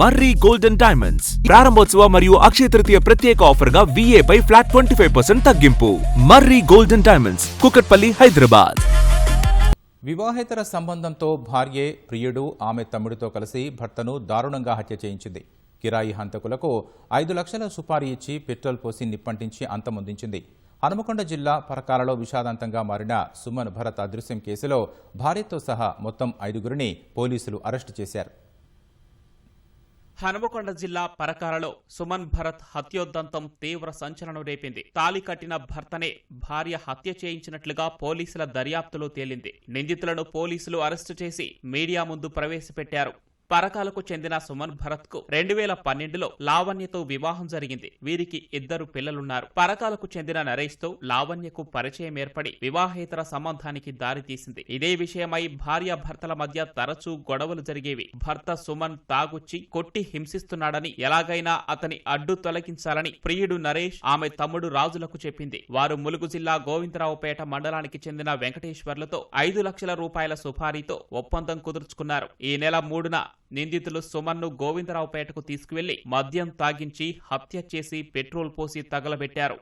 మర్రి golden diamonds ప్రారంభోత్సవ మరియు అక్షయ తృతీయ ప్రత్యేక ఆఫర్ గా VA పై ఫ్లాట్ 25% తగ్గింపు. మర్రి గోల్డెన్ డైమండ్స్, కుకట్పల్లి, హైదరాబాద్. వివాహేతర సంబంధంతో భార్యే ప్రియుడు ఆమె తమ్ముడితో కలిసి భర్తను దారుణంగా హత్య చేయించింది. కిరాయి హంతకులకు 5 లక్షల సుపారీ ఇచ్చి పెట్రోల్ పోసి నిప్పంటించి అంతమొందించింది. హనుమకొండ జిల్లా పరకాలలో విషాదాంతంగా మారిన సుమన్ భరత్ అదృశ్యం కేసులో భార్యతో సహా మొత్తం 5గురిని పోలీసులు అరెస్టు చేశారు. హనుమకొండ జిల్లా పరకాలలో సుమన్ భరత్ హత్యోదంతం తీవ్ర సంచలనం రేపింది. తాళి కట్టిన భర్తనే భార్య హత్య చేయించినట్లుగా పోలీసుల దర్యాప్తులో తేలింది. నిందితులను పోలీసులు అరెస్టు చేసి మీడియా ముందు ప్రవేశపెట్టారు. పరకాలకు చెందిన సుమన్ భరత్ కు 2012లో లావణ్యతో వివాహం జరిగింది. వీరికి 2 పిల్లలున్నారు. పరకాలకు చెందిన నరేష్ తో లావణ్యకు పరిచయం ఏర్పడి వివాహేతర సంబంధానికి దారితీసింది. ఇదే విషయమై భార్య భర్తల మధ్య తరచూ గొడవలు జరిగేవి. భర్త సుమన్ తాగుచ్చి కొట్టి హింసిస్తున్నాడని, ఎలాగైనా అతని అడ్డు తొలగించాలని ప్రియుడు నరేష్ ఆమె తమ్ముడు రాజులకు చెప్పింది. వారు ములుగు జిల్లా గోవిందరావుపేట మండలానికి చెందిన వెంకటేశ్వర్లతో 5 లక్షల రూపాయల సుపారీతో ఒప్పందం కుదుర్చుకున్నారు. ఈ నెల 3న నిందితులు సుమన్ను గోవిందరావుపేటకు తీసుకువెళ్లి మద్యం తాగించి హత్య చేసి పెట్రోల్ పోసి తగలబెట్టారు.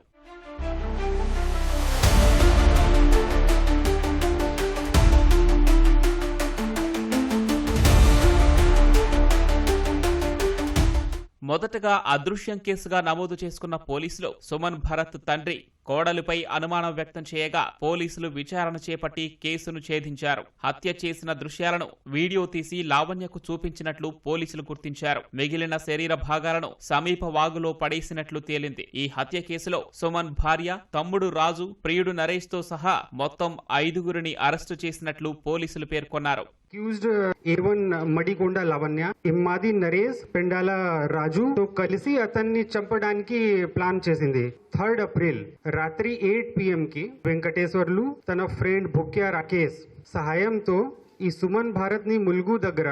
మొదటగా అదృశ్యం కేసుగా నమోదు చేసుకున్న పోలీసులు సుమన్ భరత్ తండ్రి కోడలిపై అనుమానం వ్యక్తం చేయగా పోలీసులు విచారణ చేపట్టి కేసును ఛేదించారు. హత్య చేసిన దృశ్యాలను వీడియో తీసి లావణ్యకు చూపించినట్లు పోలీసులు గుర్తించారు. మిగిలిన శరీర భాగాలను సమీప వాగులో పడేసినట్లు తేలింది. ఈ హత్య కేసులో సుమన్ భార్య, తమ్ముడు రాజు, ప్రియుడు నరేష్ తో సహా మొత్తం 5గురిని అరెస్టు చేసినట్లు పోలీసులు పేర్కొన్నారు. అక్యూజ్డ్ A1 మడికొండ లావణ్య, ఇమ్మాది నరేష్, పెండాల రాజు తో కలిసి అతన్ని చంపడానికి ప్లాన్ చేసింది. 3 ఏప్రిల్ రాత్రి 8 PM కి వెంకటేశ్వర్లు తన ఫ్రెండ్ బుక్యా రాకేష్ సహాయంతో ఈ సుమన్ భారత్ ని ములుగు దగ్గర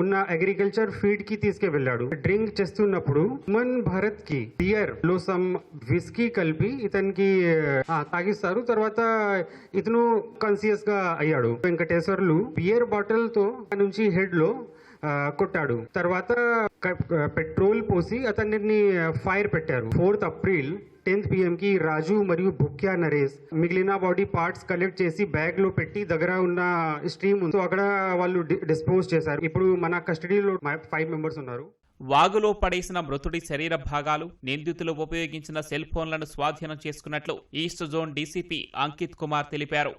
ఉన్న అగ్రికల్చర్ ఫీల్డ్ కి తీసుకెళ్లాడు. డ్రింక్ చేస్తున్నప్పుడు సుమన్ భారత్ కి బియర్ లో సమ్ విస్కీ కలిపి ఇతనికి తాగిస్తారు. తర్వాత ఇతను కాన్షియస్ గా అయ్యాడు. వెంకటేశ్వర్లు బియర్ బాటిల్ తో నుంచి హెడ్ లో కొట్టాడు. తర్వాత పెట్రోల్ పోసి అతన్ని ఫైర్ పెట్టారు. 4 ఏప్రిల్ 10 PM కి రాజు మరియు భుక్యా నరేష్ మిగిలిన బాడీ పార్ట్స్ కలెక్ట్ చేసి బ్యాగ్ లో పెట్టి దగ్గర ఉన్న స్ట్రీమ్ అక్కడ వాళ్ళు డిస్పోజ్ చేశారు. ఇప్పుడు మన కస్టడీలో 5 మెంబర్స్ ఉన్నారు. వాగులో పడేసిన మృతుడి శరీర భాగాలు, నిందితులు ఉపయోగించిన సెల్ ఫోన్లను స్వాధీనం చేసుకున్నట్లు east zone DCP Ankit Kumar తెలిపారు.